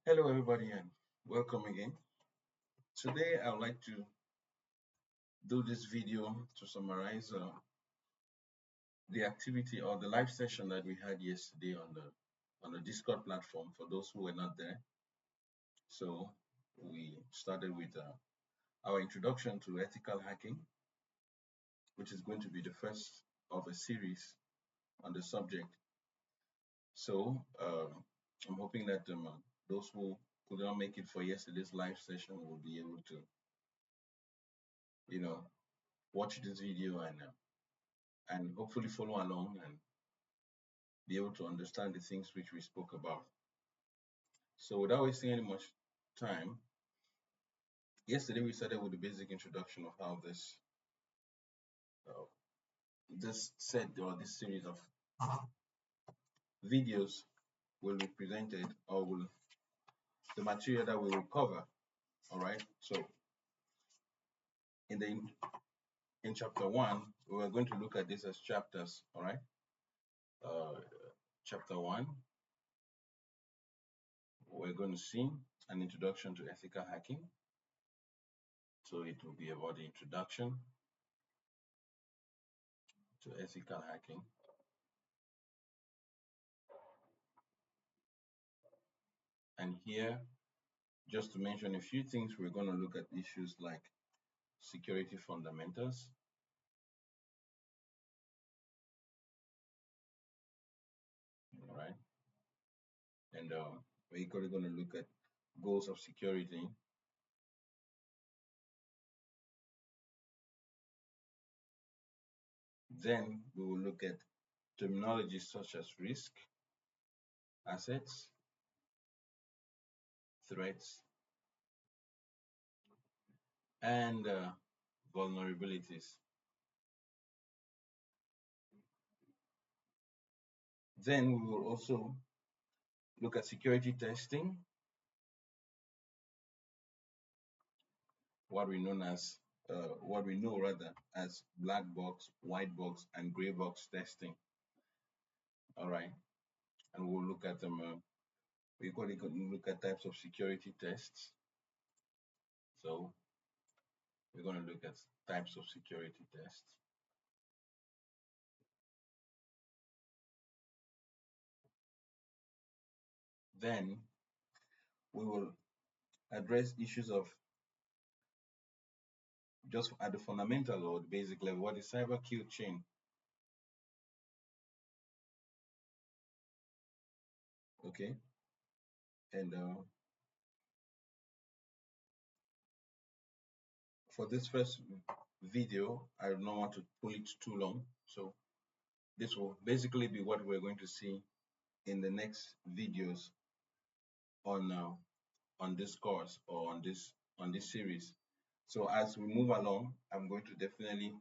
Hello, everybody, and welcome again. Today, I would like to do this video to summarize the activity or the live session that we had yesterday on the Discord platform. For those who were not there, so we started with our introduction to ethical hacking, which is going to be the first of a series on the subject. So I'm hoping that those who could not make it for yesterday's live session will be able to, you know, watch this video and hopefully follow along and be able to understand the things which we spoke about. So without wasting any much time, yesterday we started with the basic introduction of how uh, this set or this series of videos will be presented, or will the material that we will cover. All right. So in the in chapter one, we are going to look at this as chapters. All right. Uh, Chapter one, we're going to see an introduction to ethical hacking. So it will be about the introduction to ethical hacking. And here, just to mention a few things, we're going to look at issues like security fundamentals, all right? And we're equally going to look at goals of security. Then we will look at terminologies such as risk, assets, threats, and vulnerabilities. Then we will also look at security testing, what we know rather as black box, white box, and gray box testing. All right, and we'll look at them. We equally can look at types of security tests. So we're going to look at types of security tests. Then we will address issues of just at the fundamental or the basic level, what is cyber kill chain? Okay, and for this first video, I do not want to pull it too long, so this will basically be what we're going to see in the next videos on this course or on this series. So as we move along, I'm going to definitely,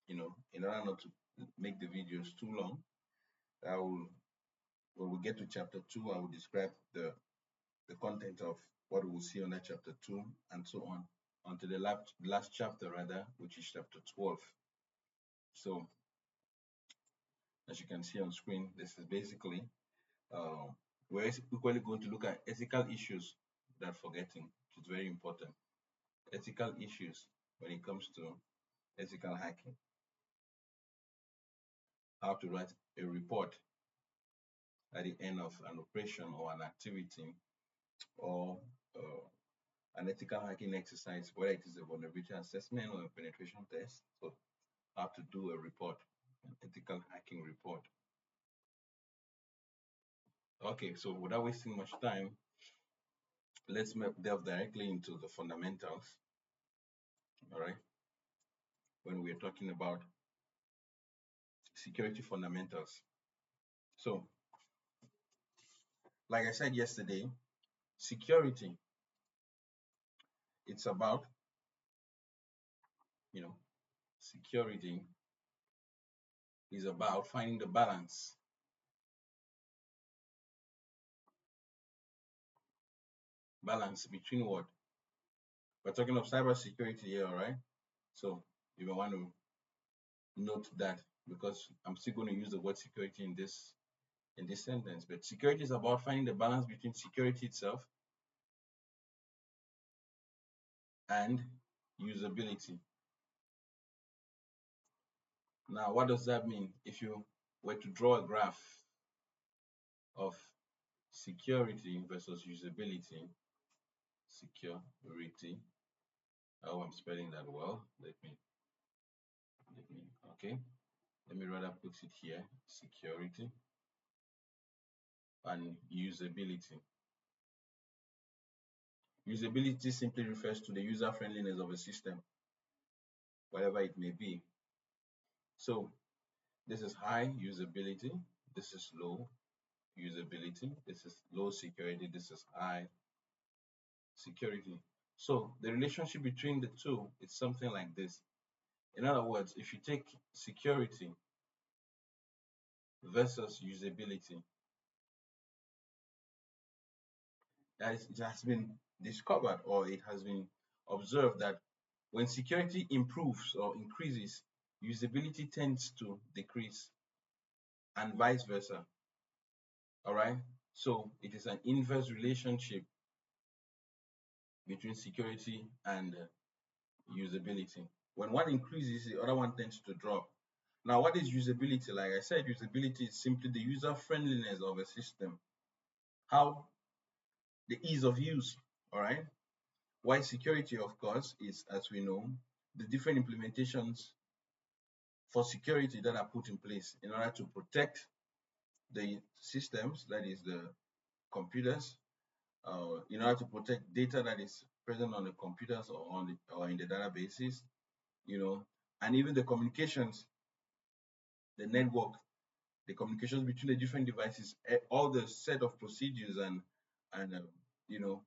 in order not to make the videos too long, I will, when we get to chapter 2, I will describe the content of what we will see on that chapter 2 and so on until the last chapter rather, which is chapter 12. So as you can see on screen, this is basically uh, we're equally going to look at ethical issues that forgetting. It's very important. Ethical issues when it comes to ethical hacking. How to write a report at the end of an operation or an activity, or an ethical hacking exercise, whether it is a vulnerability assessment or a penetration test. So how to do a report, an ethical hacking report. Okay, so without wasting much time, let's delve directly into the fundamentals. All right, when we're talking about security fundamentals. So, like I said yesterday, security, it's about, you know, security is about finding the balance between what we're talking of cyber security here, all right? So you may want to note that, because I'm still going to use the word security in this sentence. But security is about finding the balance between security itself and usability. Now, what does that mean? If you were to draw a graph of security versus usability, security, oh, I'm spelling that well. Okay. Let me rather put it here, security and usability. Usability simply refers to the user friendliness of a system, whatever it may be. So this is high usability, this is low usability, this is low security, this is high security. So the relationship between the two is something like this. In other words, if you take security versus usability, it has been discovered or it has been observed that when security improves or increases, usability tends to decrease and vice versa. All right. So it is an inverse relationship between security and usability. When one increases, the other one tends to drop. Now, what is usability? Like I said, usability is simply the user friendliness of a system, how the ease of use. All right. Why security, of course, is, as we know, the different implementations for security that are put in place in order to protect the systems, that is the computers, in order to protect data that is present on the computers or or in the databases, and even the communications, the network, the communications between the different devices, all the set of procedures and you know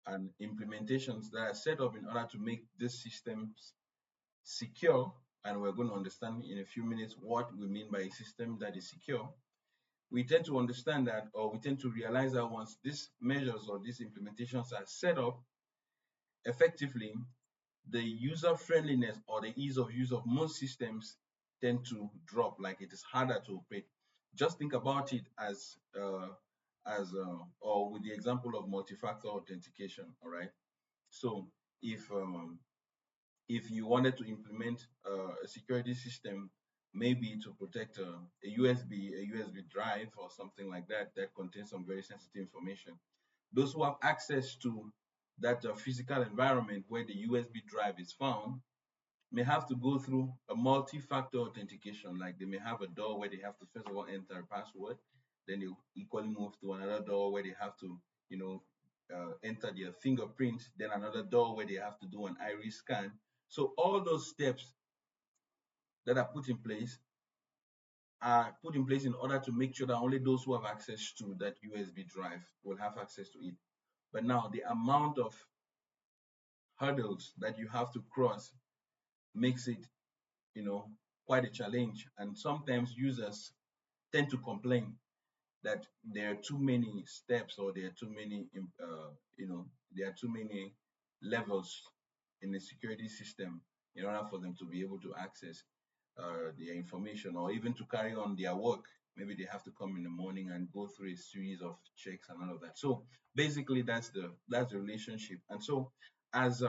and implementations that are set up in order to make these systems secure. And we're going to understand in a few minutes what we mean by a system that is secure. We tend to understand that, or we tend to realize that once these measures or these implementations are set up effectively, the user friendliness or the ease of use of most systems tend to drop, like it is harder to operate. Just think about it or with the example of multi-factor authentication. All right. So if you wanted to implement a security system, maybe to protect a USB drive or something like that that contains some very sensitive information, those who have access to that physical environment where the USB drive is found may have to go through a multi-factor authentication. Like they may have a door where they have to first of all enter a password, then they equally move to another door where they have to, enter their fingerprint, then another door where they have to do an iris scan. So all those steps that are put in place in order to make sure that only those who have access to that USB drive will have access to it. But now the amount of hurdles that you have to cross makes it, you know, quite a challenge. And sometimes users tend to complain that there are too many steps or there are too many, there are too many levels in the security system in order for them to be able to access their information or even to carry on their work. Maybe they have to come in the morning and go through a series of checks and all of that. So basically, that's the relationship. And so, as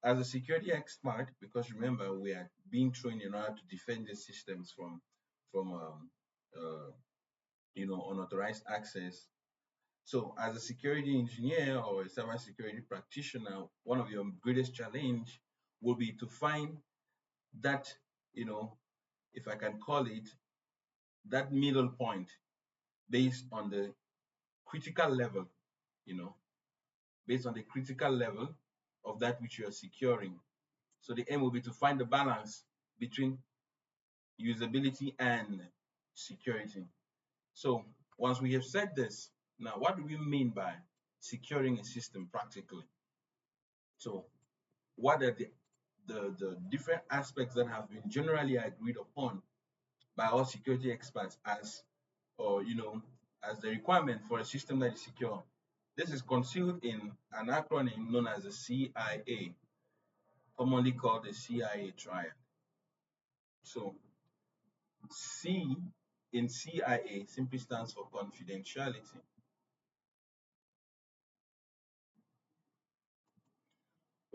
as a security expert, because remember we are being trained in order to defend the systems from unauthorized access. So, as a security engineer or a cybersecurity practitioner, one of your greatest challenge will be to find that, if I can call it, that middle point based on the critical level, you know, based on the critical level of that which you are securing. So the aim will be to find the balance between usability and security. So once we have said this, now what do we mean by securing a system practically? So what are the different aspects that have been generally agreed upon by all security experts as the requirement for a system that is secure? This is concealed in an acronym known as the CIA, commonly called the CIA triad. So C in CIA simply stands for confidentiality.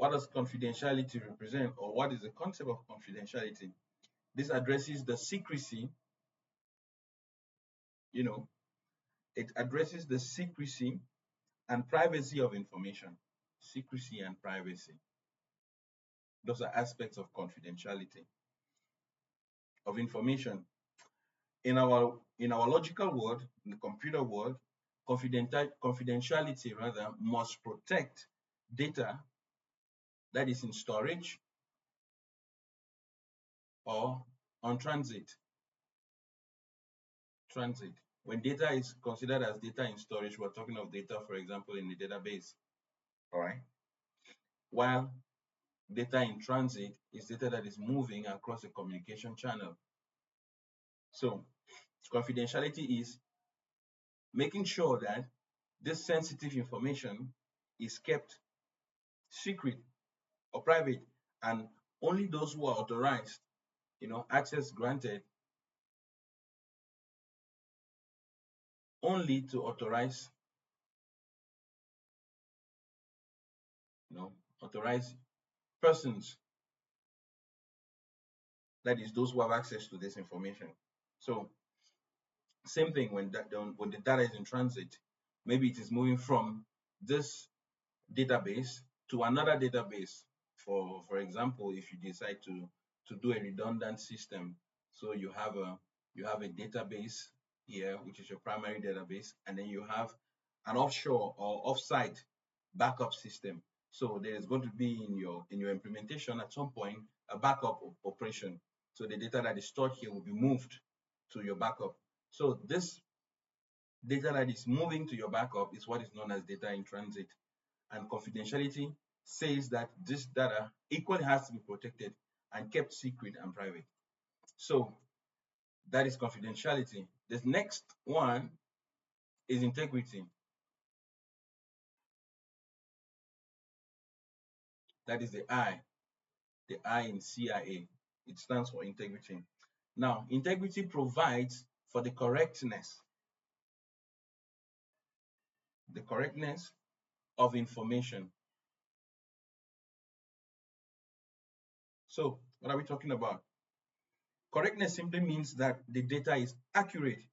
What does confidentiality represent, or what is the concept of confidentiality? This addresses the secrecy, you know, it addresses the secrecy and privacy of information. Secrecy and privacy. Those are aspects of confidentiality of information. In our logical world, in the computer world, confidentiality rather must protect data that is in storage or on transit. Transit. When data is considered as data in storage, we're talking of data, for example, in the database. All right. While data in transit is data that is moving across a communication channel. So confidentiality is making sure that this sensitive information is kept secret or private, and only those who are authorized, access granted only to authorized, authorized persons, that is those who have access to this information. So same thing when the data is in transit, maybe it is moving from this database to another database. For example, if you decide to do a redundant system, so you have a database here, which is your primary database, and then you have an offshore or offsite backup system. So there is going to be in your implementation at some point a backup operation. So the data that is stored here will be moved to your backup. So this data that is moving to your backup is what is known as data in transit. And confidentiality says that this data equally has to be protected and kept secret and private. So that is confidentiality. The next one is integrity. That is the I in CIA. It stands for integrity. Now, integrity provides for the correctness of information. So, what are we talking about? Correctness simply means that the data is accurate.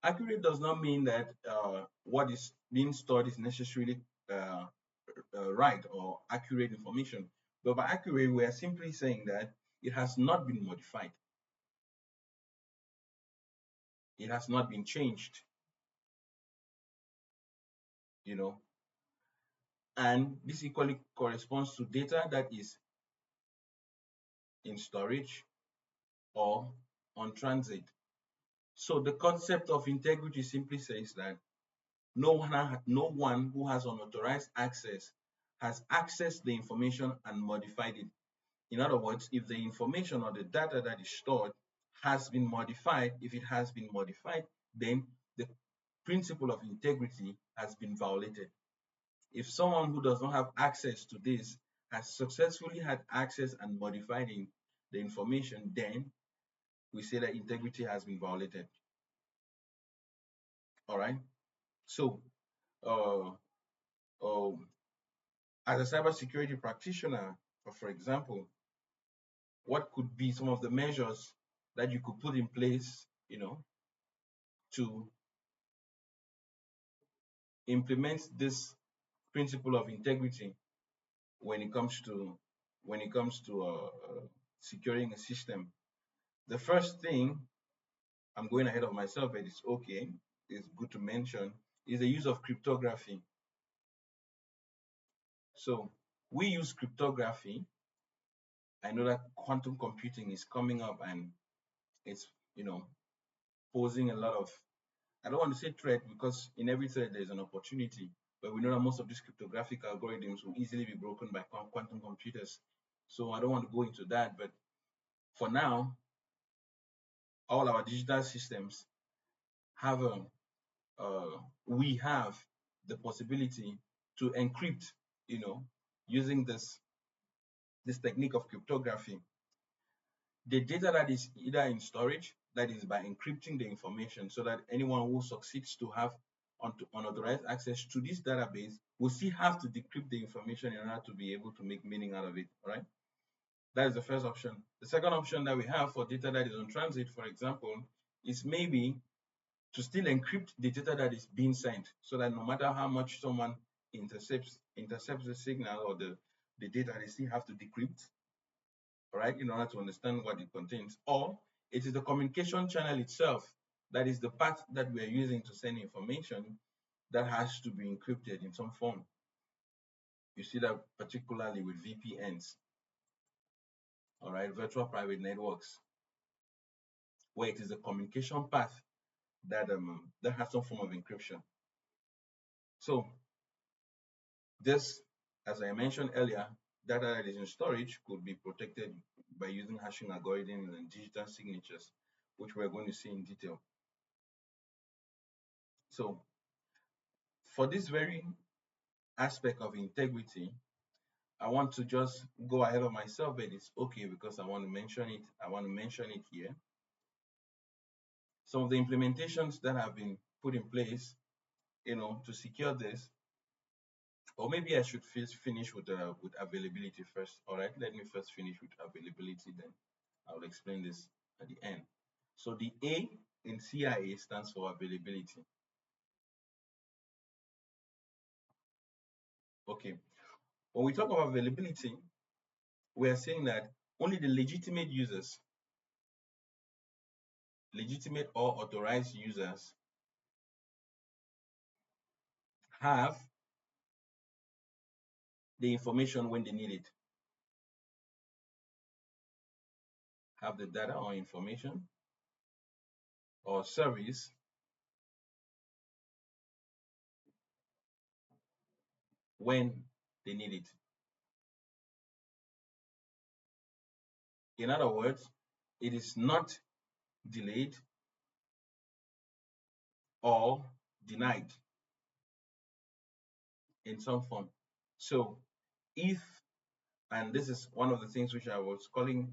Accurate does not mean that what is being stored is necessarily uh, right or accurate information. But by accurate, we are simply saying that it has not been modified. It has not been changed, and this equally corresponds to data that is in storage or on transit. So the concept of integrity simply says that no one who has unauthorized access has accessed the information and modified it. In other words, if the information or the data that is stored has been modified, if it has been modified, then the principle of integrity has been violated. If someone who does not have access to this has successfully had access and modified the information, then we say that integrity has been violated. All right. So, uh, uh, as a cybersecurity practitioner, for example, what could be some of the measures that you could put in place, to implement this principle of integrity when it comes to securing a system? The first thing, I'm going ahead of myself, but it's okay. It's good to mention is the use of cryptography. So we use cryptography. I know that quantum computing is coming up and it's posing a lot of, I don't want to say threat, because in every threat there is an opportunity, but we know that most of these cryptographic algorithms will easily be broken by quantum computers. So I don't want to go into that, but for now, all our digital systems have we have the possibility to encrypt, using this technique of cryptography, the data that is either in storage, that is by encrypting the information so that anyone who succeeds to have unauthorized access to this database, we still have to decrypt the information in order to be able to make meaning out of it. All right. That is the first option. The second option that we have for data that is on transit, for example, is maybe to still encrypt the data that is being sent, so that no matter how much someone intercepts the signal or the data, they still have to decrypt, all right, in order to understand what it contains. Or it is the communication channel itself, that is the path that we are using to send information, that has to be encrypted in some form. You see that particularly with VPNs, all right, virtual private networks, where it is the communication path that has some form of encryption. So this, as I mentioned earlier, data that is in storage could be protected by using hashing algorithms and digital signatures, which we're going to see in detail. So for this very aspect of integrity, I want to just go ahead of myself, but it's okay because I want to mention it. I want to mention it here. Some of the implementations that have been put in place, to secure this, or maybe I should first finish with availability first. All right, let me first finish with availability, then I'll explain this at the end. So the A in CIA stands for availability. Okay, when we talk about availability, we are saying that only the legitimate users, legitimate or authorized users, have the information when they need it, have the data or information or service when they need it. In other words, it is not delayed or denied in some form. So if, and this is one of the things which I was calling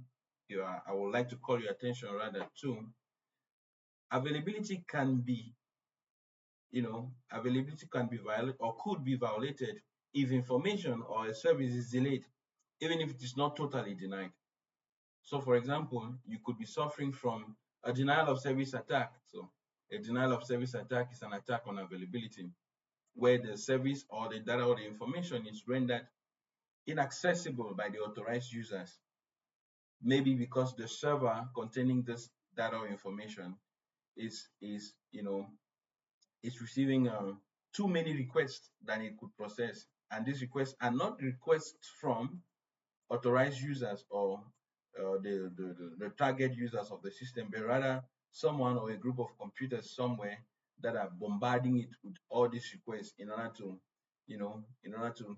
you, I would like to call your attention rather to, availability can be, availability can be violated or could be violated if information or a service is delayed, even if it is not totally denied. So for example, you could be suffering from a denial of service attack. So a denial of service attack is an attack on availability, where the service or the data or the information is rendered inaccessible by the authorized users, maybe because the server containing this data or information is receiving too many requests than it could process, and these requests are not requests from authorized users or the target users of the system, but rather someone or a group of computers somewhere that are bombarding it with all these requests in order to,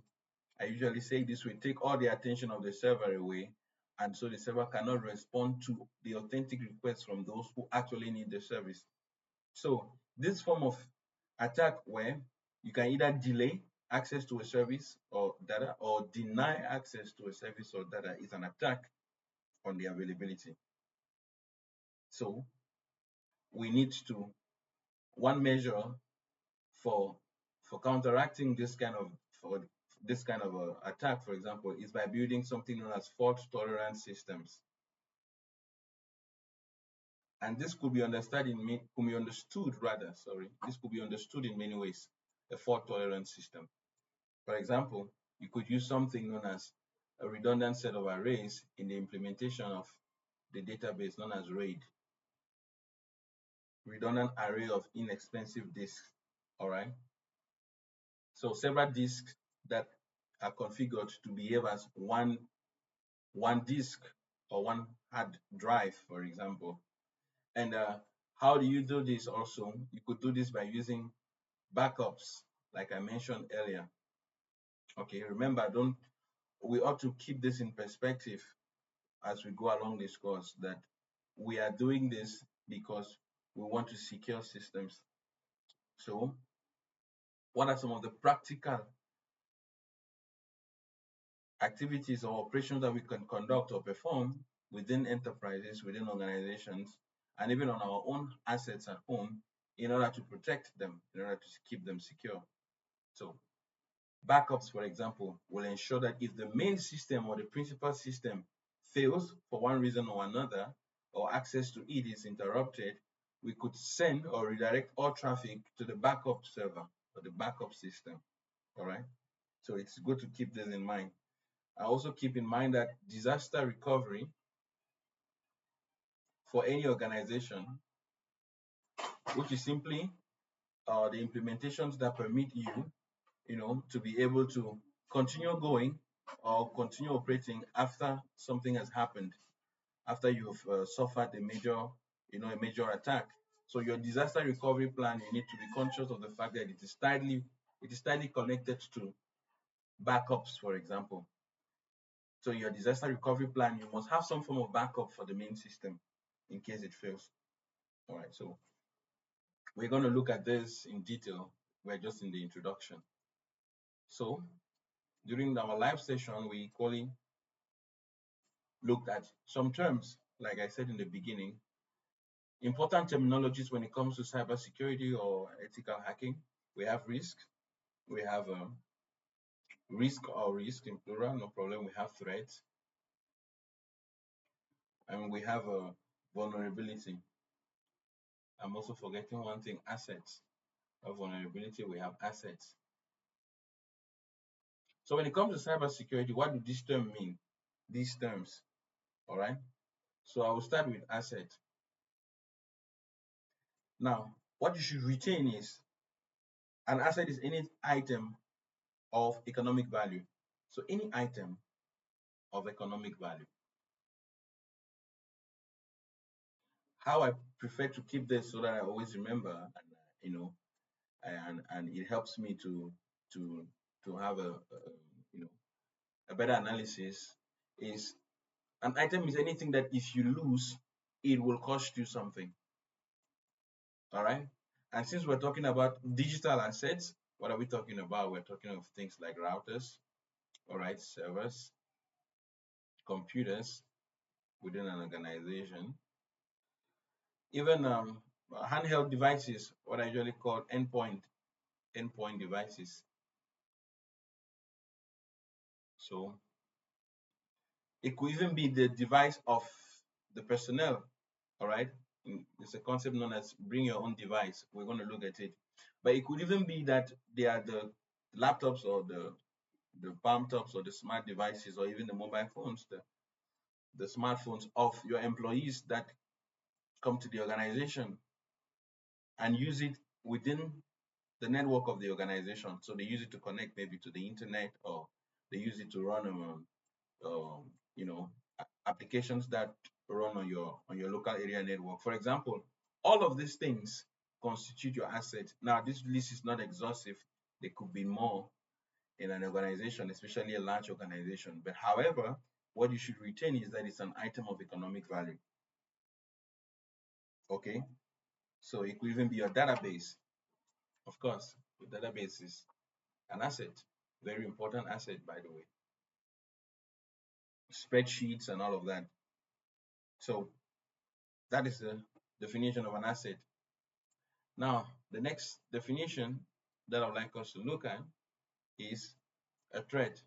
I usually say this way, take all the attention of the server away, and so the server cannot respond to the authentic requests from those who actually need the service. So this form of attack, where you can either delay access to a service or data or deny access to a service or data, is an attack on the availability. So we need to, one measure for counteracting this kind of attack, for example, is by building something known as fault tolerant systems. And this could be understood in many ways, a fault tolerant system. For example, you could use something known as a redundant set of arrays in the implementation of the database known as RAID, redundant array of inexpensive disks. All right. So several disks that are configured to behave as one disk or one hard drive, for example. And how do you do this also? You could do this by using backups, like I mentioned earlier. Okay, remember, we ought to keep this in perspective as we go along this course, that we are doing this because we want to secure systems. So what are some of the practical activities or operations that we can conduct or perform within enterprises, within organizations, and even on our own assets at home in order to protect them, in order to keep them secure. So backups, for example, will ensure that if the main system or the principal system fails for one reason or another, or access to it is interrupted, we could send or redirect all traffic to the backup server or the backup system. All right. So it's good to keep this in mind. I also keep in mind that disaster recovery for any organization, which is simply the implementations that permit you, to be able to continue going or continue operating after something has happened, after you've suffered a major attack. So your disaster recovery plan, you need to be conscious of the fact that it is tightly connected to backups, for example. So your disaster recovery plan, you must have some form of backup for the main system in case it fails. All right, so we're going to look at this in detail. We're just in the introduction. So during our live session, we equally looked at some terms, like I said in the beginning, important terminologies when it comes to cybersecurity or ethical hacking. We have risk, we have risk in plural, no problem. We have threats, and we have a vulnerability. I'm also forgetting one thing: assets. A vulnerability, we have assets. So when it comes to cybersecurity, what do these terms mean? These terms, all right? So I will start with asset. Now, what you should retain is an asset is any item of economic value. So any item of economic value. How I prefer to keep this so that I always remember, and and it helps me to to have a better analysis, is an item is anything that if you lose, it will cost you something. All right. And since we're talking about digital assets, what are we talking about? We're talking of things like routers, all right, servers, computers within an organization, even handheld devices, what I usually call endpoint devices. So it could even be the device of the personnel, all right? It's a concept known as bring your own device. We're going to look at it. But it could even be that they are the laptops or the palm tops or the smart devices or even the mobile phones, the smartphones of your employees that come to the organization and use it within the network of the organization. So they use it to connect maybe to the internet, or they use it to run um, you know applications that run on your local area network. For example, all of these things constitute your asset. Now, this list is not exhaustive. There could be more in an organization, especially a large organization. But however, what you should retain is that it's an item of economic value. Okay, so it could even be your database. Of course, your database is an asset, very important asset, by the way. Spreadsheets and all of that. So that is the definition of an asset. Now, the next definition that I'd like us to look at is a threat.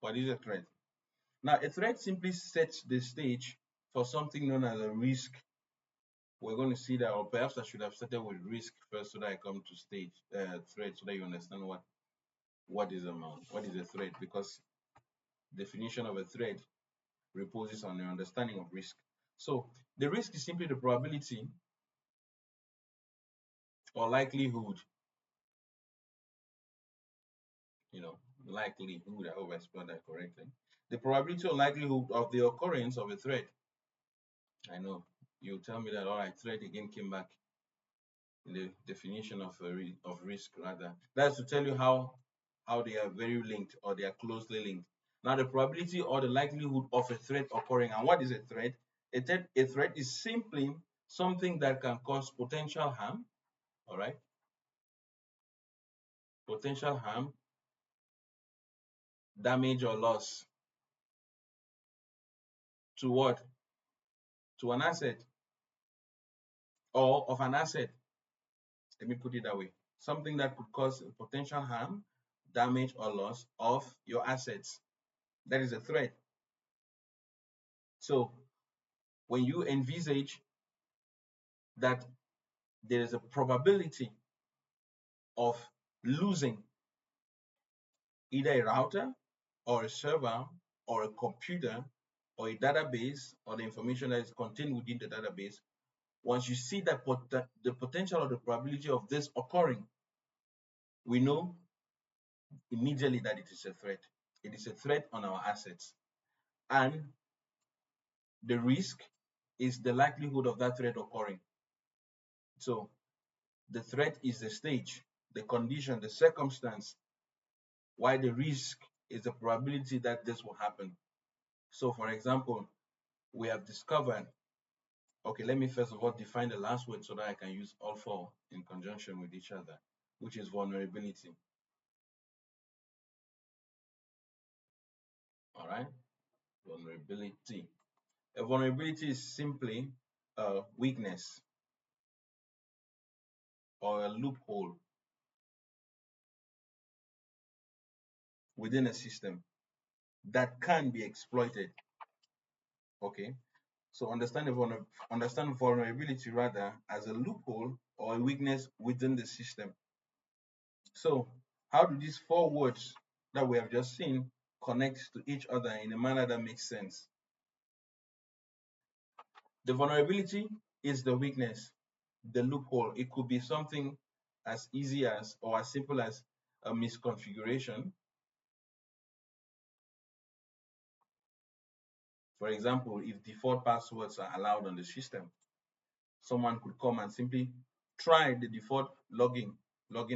What is a threat? Now, a threat simply sets the stage for something known as a risk. We're going to see that, or perhaps I should have started with risk first so that I come to stage threat, so that you understand what is a threat, because definition of a threat reposes on your understanding of risk. So the risk is simply the probability or likelihood, likelihood, I hope I spelled that correctly. The probability or likelihood of the occurrence of a threat. I know you tell me that, all right, threat again came back in the definition of risk, rather. That's to tell you how they are very linked, or they are closely linked. Now, the probability or the likelihood of a threat occurring. And what is a threat? A threat is simply something that can cause potential harm, all right? Potential harm, damage, or loss to what? To an asset. or of an asset. Let me put it that way. Something that could cause potential harm, damage, or loss of your assets. That is a threat. So when you envisage that there is a probability of losing either a router or a server or a computer or a database or the information that is contained within the database, once you see that the potential or the probability of this occurring, we know immediately that it is a threat. It is a threat on our assets. And the risk is the likelihood of that threat occurring. So the threat is the stage, the condition, the circumstance, why the risk is the probability that this will happen. So for example, we have discovered, okay, let me first of all define the last word so that I can use all four in conjunction with each other, which is vulnerability. All right, vulnerability. A vulnerability is simply a weakness or a loophole within a system that can be exploited. Okay, so understand vulnerability rather as a loophole or a weakness within the system. So how do these four words that we have just seen connect to each other in a manner that makes sense? The vulnerability is the weakness, the loophole. It could be something as easy as or as simple as a misconfiguration. For example, if default passwords are allowed on the system, someone could come and simply try the default login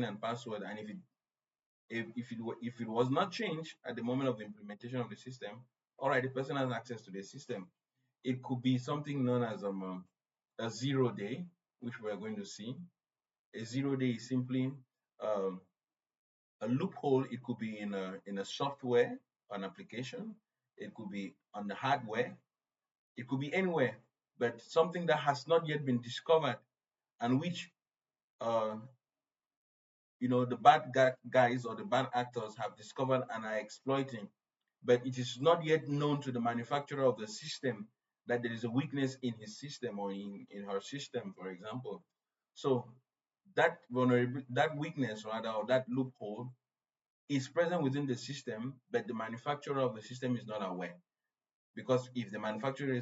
and password, and if it was not changed at the moment of the implementation of the system, all right, the person has access to the system. It could be something known as a 0 day, which we are going to see. A 0 day is simply um, a loophole. It could be in a software, an application. It could be on the hardware. It could be anywhere, but something that has not yet been discovered and which uh, the bad guys or the bad actors have discovered and are exploiting, but it is not yet known to the manufacturer of the system that there is a weakness in his system or in her system, for example. So that that weakness rather, or that loophole is present within the system, but the manufacturer of the system is not aware. Because if the manufacturer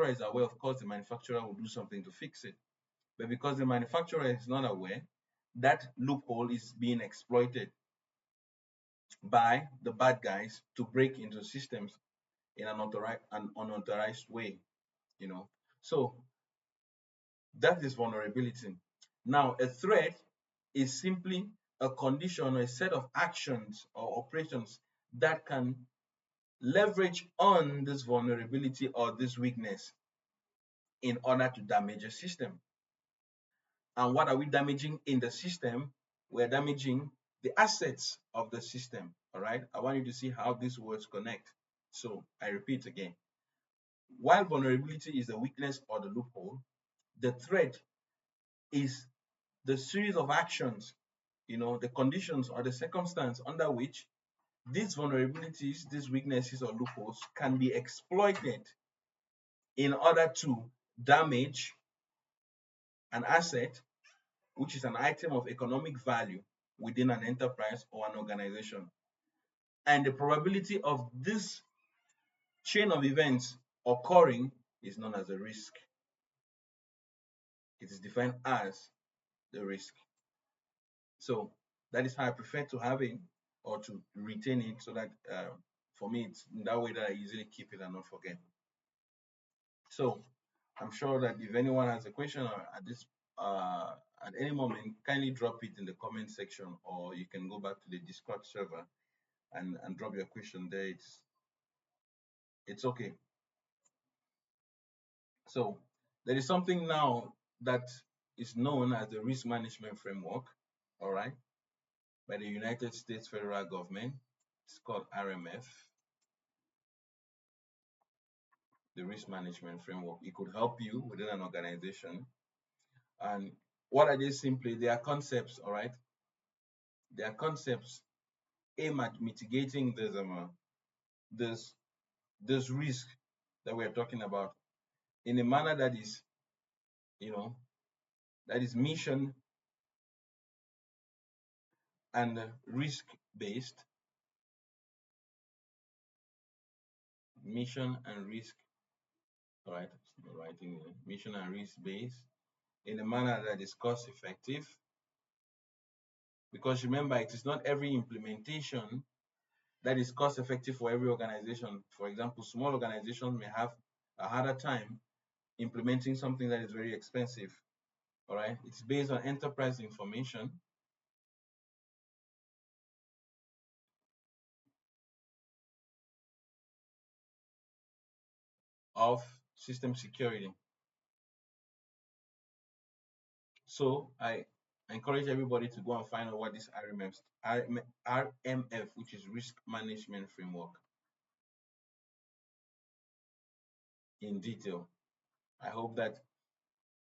is aware, of course the manufacturer will do something to fix it. But because the manufacturer is not aware, that loophole is being exploited by the bad guys to break into systems in an unauthorized way, you know. So that is vulnerability. Now, a threat is simply a condition or a set of actions or operations that can leverage on this vulnerability or this weakness in order to damage a system. And what are we damaging in the system? We're damaging the assets of the system. All right. I want you to see how these words connect. So I repeat again. While vulnerability is the weakness or the loophole, the threat is the series of actions, the conditions or the circumstance under which these vulnerabilities, these weaknesses or loopholes can be exploited in order to damage an asset, which is an item of economic value within an enterprise or an organization. And the probability of this chain of events occurring is known as a risk. It is defined as the risk. So that is how I prefer to have it or to retain it, so that for me, it's in that way that I easily keep it and not forget. So I'm sure that if anyone has a question or at any moment, kindly drop it in the comment section, or you can go back to the Discord server and drop your question there. It's okay. So there is something now that is known as the risk management framework, all right, by the United States federal government. It's called RMF, the risk management framework. It could help you within an organization And what are they simply? They are concepts, all right? They are concepts aim at mitigating this this risk that we are talking about in a manner that is, you know, that is mission and risk based. Mission and risk, all right? Writing mission and risk based in a manner that is cost effective. Because remember, it is not every implementation that is cost effective for every organization. For example, small organizations may have a harder time implementing something that is very expensive. All right, it's based on enterprise information of system security. So I encourage everybody to go and find out what this RMF, which is Risk Management Framework, in detail. I hope that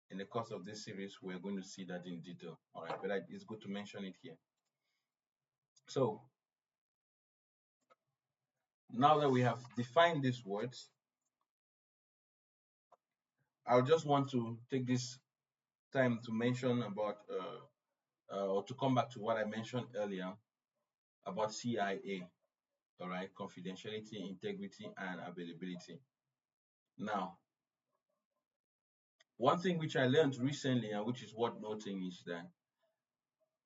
in the course of this series, we're going to see that in detail. All right, but it's good to mention it here. So now that we have defined these words, I just want to take this time to mention about, or to come back to what I mentioned earlier about CIA, all right, confidentiality, integrity, and availability. Now, one thing which I learned recently and which is worth noting is that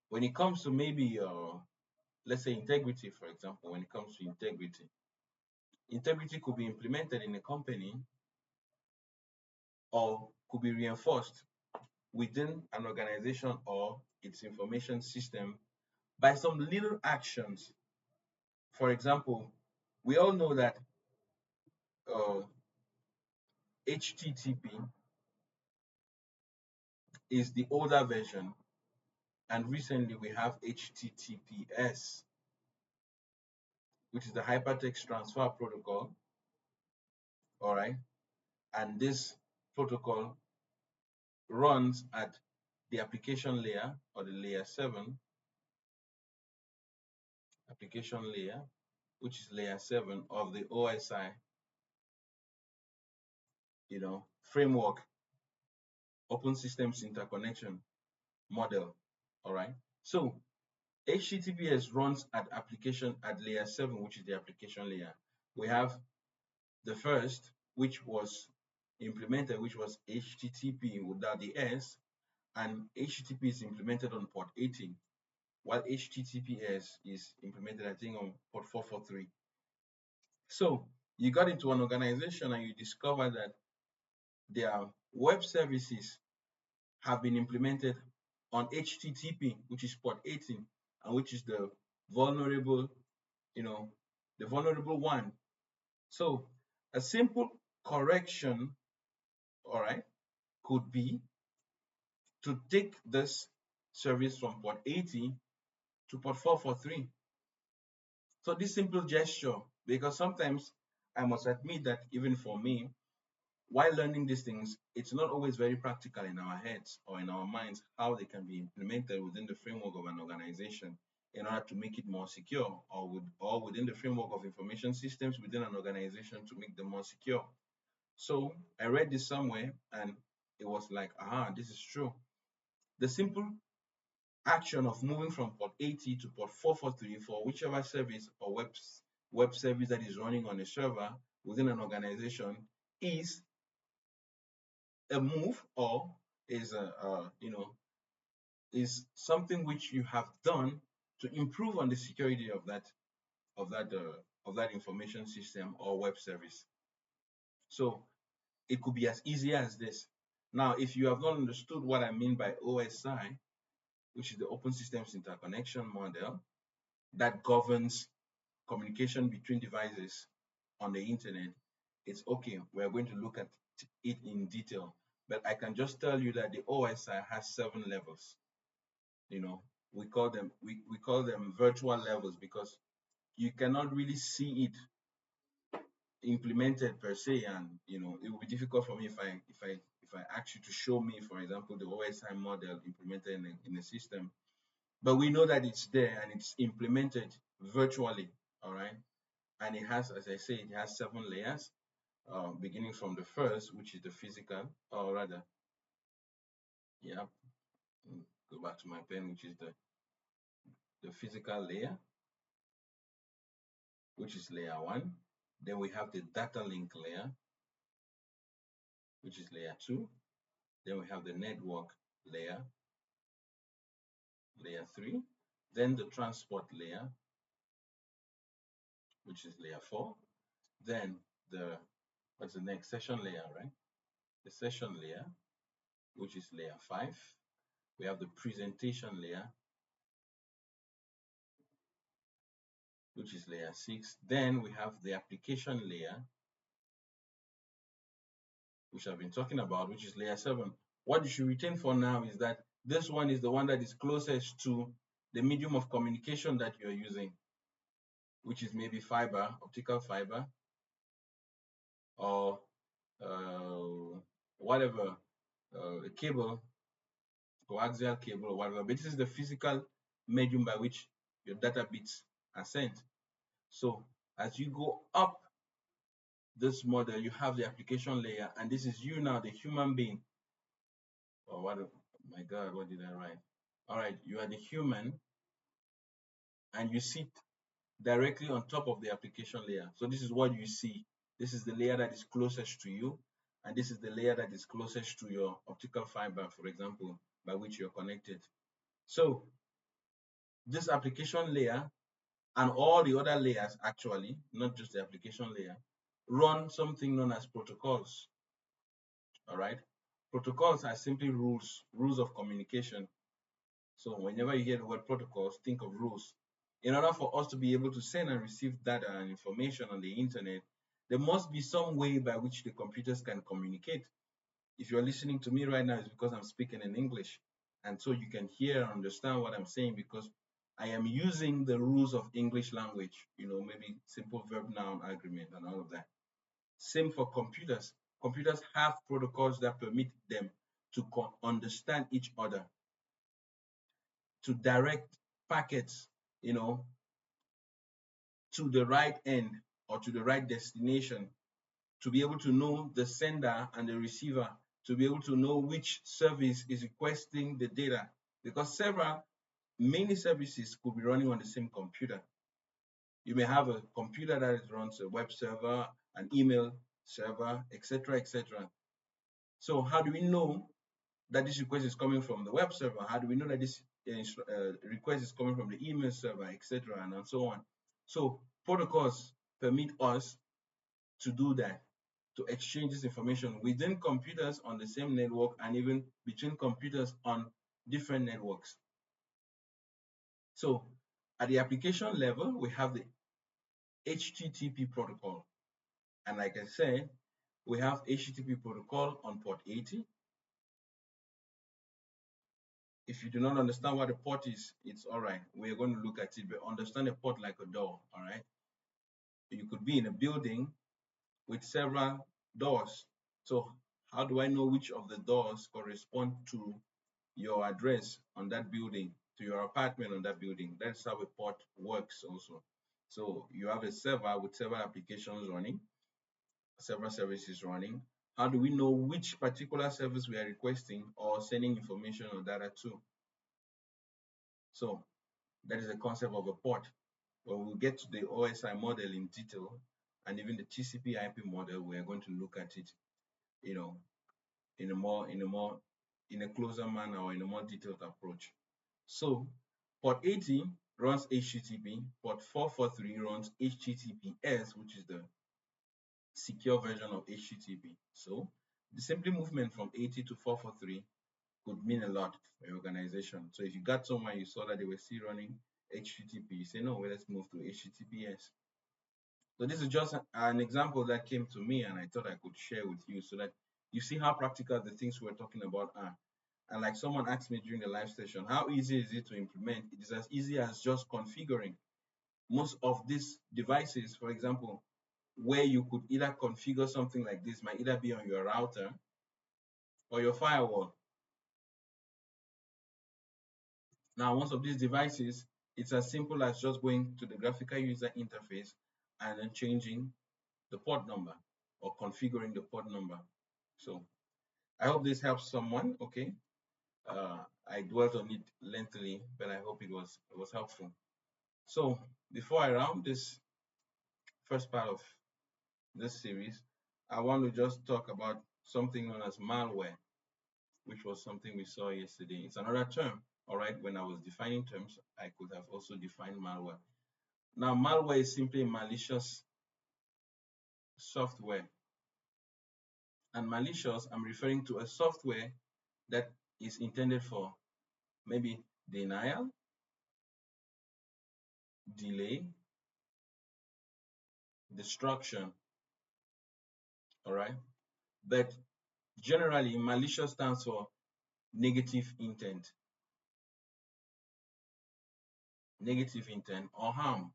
when it comes to maybe, let's say integrity, for example, when it comes to integrity could be implemented in a company or could be reinforced within an organization or its information system by some little actions. For example, we all know that uh, HTTP is the older version, and recently we have HTTPS, which is the Hypertext Transfer Protocol. All right, and this protocol runs at the application layer or the layer 7 application layer, which is layer 7 of the OSI, framework, Open Systems Interconnection model. All right. So HTTPS runs at layer 7, which is the application layer. We have the first, which was implemented, which was HTTP without the S, and HTTP is implemented on port 80, while HTTPS is implemented, I think, on port 443. So you got into an organization and you discover that their web services have been implemented on HTTP, which is port 18, and which is the vulnerable, the vulnerable one. So a simple correction, all right, could be to take this service from port 80 to port 443. So this simple gesture, because sometimes I must admit that even for me, while learning these things, it's not always very practical in our heads or in our minds how they can be implemented within the framework of an organization in order to make it more secure, or within the framework of information systems within an organization to make them more secure. So I read this somewhere and it was like, this is true. The simple action of moving from port 80 to port 443 for whichever service or web service that is running on a server within an organization is a move, or is is something which you have done to improve on the security of that information system or web service. So it could be as easy as this. Now, if you have not understood what I mean by OSI, which is the Open Systems Interconnection model that governs communication between devices on the internet, it's okay. We're going to look at it in detail. But I can just tell you that the OSI has 7 levels. We call them virtual levels because you cannot really see it implemented per se, and it will be difficult for me if if I ask you to show me, for example, the OSI model implemented in a system, but we know that it's there and it's implemented virtually, all right? And it has, as I say, it has 7 layers, beginning from the first, which is the physical, or rather, yeah, go back to my pen, which is the physical layer, which is layer 1. Then we have the data link layer, which is layer 2. Then we have the network layer, layer 3. Then the transport layer, which is layer 4. Then what's the next? Session layer, right? The session layer, which is layer 5. We have the presentation layer, which is layer 6. Then we have the application layer, which I've been talking about, which is layer 7. What you should retain for now is that this one is the one that is closest to the medium of communication that you're using, which is maybe fiber, optical fiber, or whatever, a cable, coaxial cable, or whatever. But this is the physical medium by which your data bits are sent. So as you go up this model, you have the application layer, and this is you now, the human being. Oh, my God, what did I write? All right, you are the human, and you sit directly on top of the application layer. So this is what you see. This is the layer that is closest to you, and this is the layer that is closest to your optical fiber, for example, by which you're connected. So this application layer and all the other layers, actually, not just the application layer, run something known as protocols. All right, protocols are simply rules of communication. So whenever you hear the word protocols, think of rules. In order for us to be able to send and receive data and information on the internet, there must be some way by which the computers can communicate. If you're listening to me right now, it's because I'm speaking in English. And so you can hear and understand what I'm saying because I am using the rules of English language, maybe simple verb noun agreement and all of that. Same for computers. Computers have protocols that permit them to understand each other, to direct packets, to the right end or to the right destination, to be able to know the sender and the receiver, to be able to know which service is requesting the data, because many services could be running on the same computer. You may have a computer that runs a web server, an email server, etc., etc. So how do we know that this request is coming from the web server? How do we know that this request is coming from the email server, etc., and so on? So protocols permit us to do that, to exchange this information within computers on the same network and even between computers on different networks. So at the application level, we have the HTTP protocol. And like I said, we have HTTP protocol on port 80. If you do not understand what a port is, it's all right. We're going to look at it, but understand a port like a door, all right? You could be in a building with several doors. So how do I know which of the doors correspond to your address on that building, to your apartment on that building? That's how a port works also. So you have a server with several applications running, several services running. How do we know which particular service we are requesting or sending information or data to? So that is the concept of a port. When we get to the OSI model in detail and even the TCP/IP model, we are going to look at it, in a closer manner or in a more detailed approach. So port 80 runs HTTP, port 443 runs HTTPS, which is the secure version of HTTP. So the simple movement from 80 to 443 could mean a lot for your organization. So if you got someone, you saw that they were still running HTTP, you say, no, well, let's move to HTTPS. So this is just an example that came to me and I thought I could share with you so that you see how practical the things we're talking about are. And like someone asked me during the live session, how easy is it to implement? It is as easy as just configuring. Most of these devices, for example, where you could either configure something like this might either be on your router or your firewall. Now, most of these devices, it's as simple as just going to the graphical user interface and then changing the port number or configuring the port number. So I hope this helps someone. Okay. I dwelt on it lengthily, but I hope it was helpful. So before I round this first part of this series, I want to just talk about something known as malware, which was something we saw yesterday. It's another term. All right. When I was defining terms, I could have also defined malware. Now, malware is simply malicious software. And malicious, I'm referring to a software that is intended for maybe denial, delay, destruction. All right. But generally, malicious stands for negative intent or harm.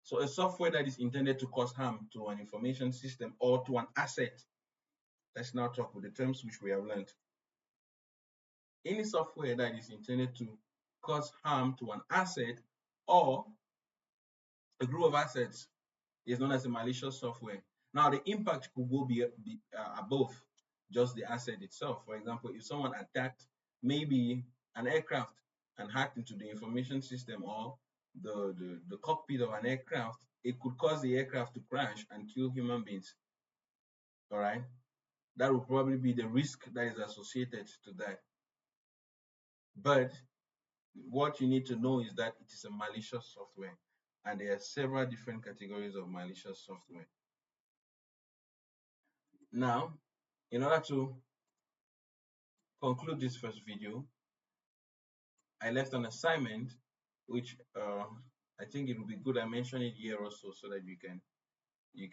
So a software that is intended to cause harm to an information system or to an asset. Let's now talk with the terms which we have learned. Any software that is intended to cause harm to an asset or a group of assets is known as a malicious software. Now, the impact could go above just the asset itself. For example, if someone attacked maybe an aircraft and hacked into the information system or the cockpit of an aircraft, it could cause the aircraft to crash and kill human beings. All right. That would probably be the risk that is associated to that. But what you need to know is that it is a malicious software, and there are several different categories of malicious software. Now, in order to conclude this first video, I left an assignment which I think it would be good I mention it here also so that you can you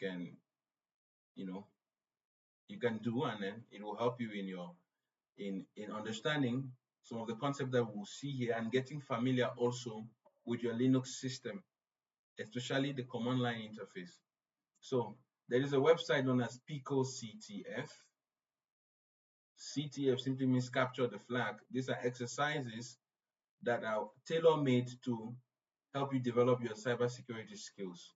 know you can do, and then it will help you in your in understanding some of the concepts that we'll see here and getting familiar also with your Linux system, especially the command line interface. So there is a website known as PicoCTF. CTF simply means capture the flag. These are exercises that are tailor-made to help you develop your cybersecurity skills.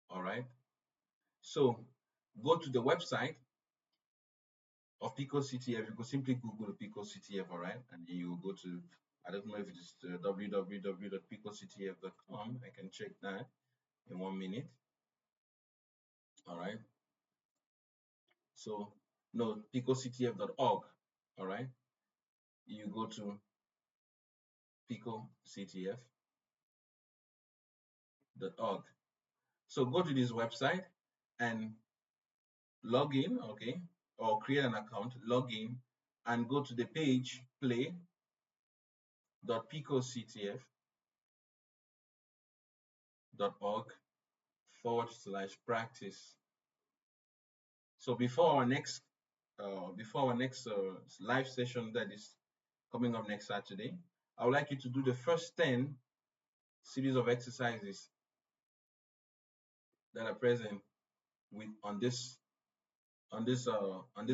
All right. So go to the website of PicoCTF. You could simply Google PicoCTF, all right, and then you go to, I don't know if it's www.picoctf.com. I can check that in 1 minute. All right. So no, picoctf.org. All right. You go to picoctf.org. So go to this website and log in, okay, or create an account, log in, and go to the page play.picoctf.org/practice. So before our next live session that is coming up next Saturday, I would like you to do the first 10 series of exercises that are present on this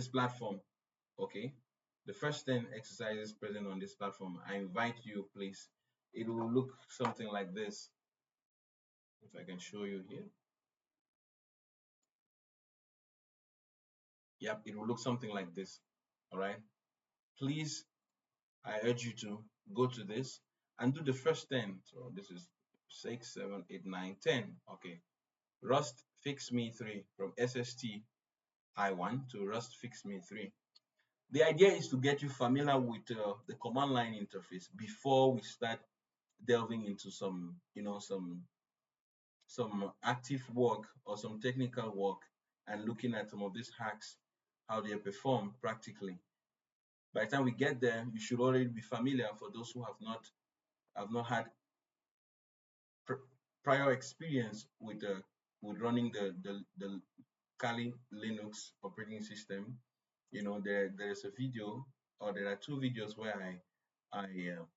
platform. Okay, the first 10 exercises present on this platform. I invite you, please. It will look something like this. If I can show you here. Yep, it will look something like this. All right. Please, I urge you to go to this and do the first 10. So this is 6, 7, 8, 9, 10. Okay. Rust Fix Me 3 from SST I1 to Rust Fix Me 3. The idea is to get you familiar with the command line interface before we start delving into some active work or some technical work and looking at some of these hacks, how they perform practically. By the time we get there, you should already be familiar. For those who have not had prior experience with running the Kali Linux operating system, there is a video, or there are two videos where I've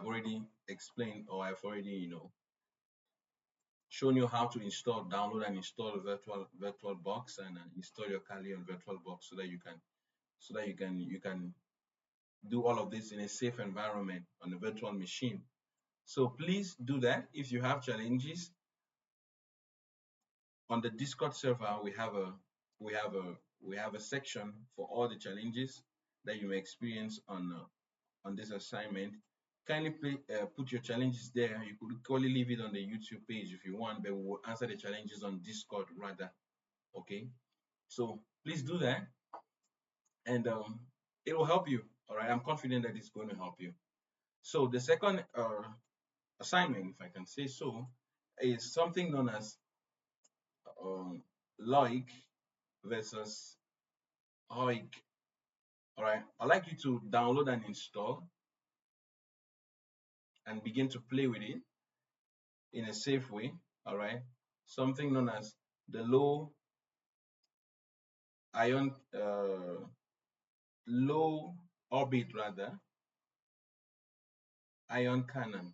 already explained, or I've already shown you how to install, download, and install a virtual box and install your Kali on VirtualBox so that you can do all of this in a safe environment on a virtual machine. So please do that. If you have challenges on the Discord server, we have a section for all the challenges that you may experience on this assignment. Kindly put your challenges there. You could equally leave it on the YouTube page if you want, but we will answer the challenges on Discord rather. Okay, so please do that, and it will help you. All right, I'm confident that it's going to help you. So the second assignment, if I can say so, is something known as um, loic versus hoic. All right, I'd like you to download and install and begin to play with it in a safe way. All right, something known as the ion, low orbit rather, ion cannon.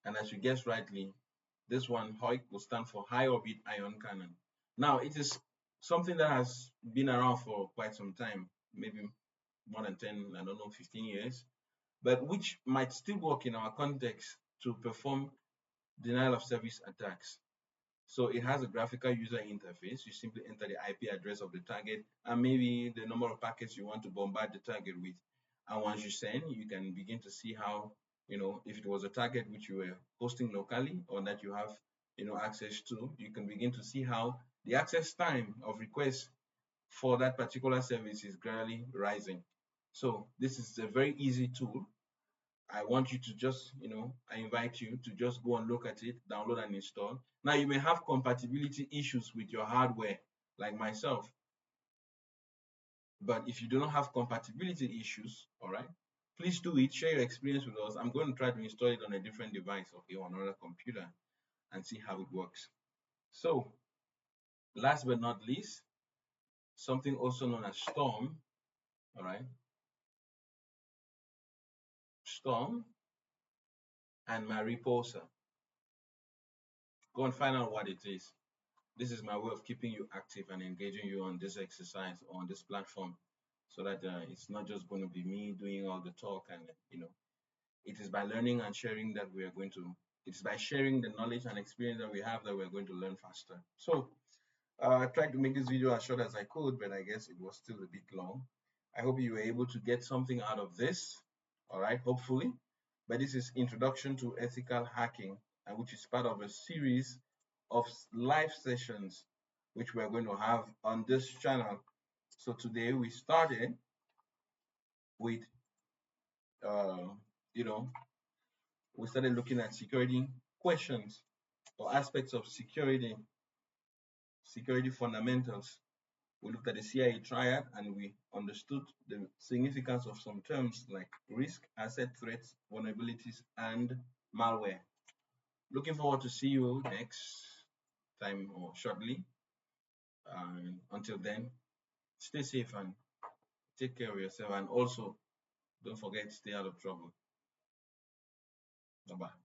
And as you guessed rightly, this one, HOIC, will stand for high orbit ion cannon. Now, it is something that has been around for quite some time, maybe more than 10, I don't know, 15 years, but which might still work in our context to perform denial of service attacks. So it has a graphical user interface. You simply enter the IP address of the target and maybe the number of packets you want to bombard the target with. And once you send, you can begin to see how, if it was a target which you were hosting locally or that you have, access to, you can begin to see how the access time of requests for that particular service is gradually rising. So this is a very easy tool. I want you to just, I invite you to just go and look at it, download and install. Now, you may have compatibility issues with your hardware, like myself. But if you do not have compatibility issues, all right, please do it. Share your experience with us. I'm going to try to install it on a different device, okay, on another computer and see how it works. So, last but not least, something also known as Storm, all right, Storm and Mariposa. Go and find out what it is. This is my way of keeping you active and engaging you on this exercise on this platform so that it's not just going to be me doing all the talk and it is by learning and sharing that we are going to it's by sharing the knowledge and experience that we have that we're going to learn faster. So I tried to make this video as short as I could, but I guess it was still a bit long. I hope you were able to get something out of this, all right, hopefully. But this is Introduction to Ethical Hacking, and which is part of a series of live sessions which we're going to have on this channel. So today we started with, uh, you know, we started looking at security questions or aspects of security fundamentals. We looked at the CIA triad and we understood the significance of some terms like risk, asset, threats, vulnerabilities, and malware. Looking forward to see you next time or shortly. Until then, stay safe and take care of yourself. And also, don't forget, stay out of trouble. Bye bye.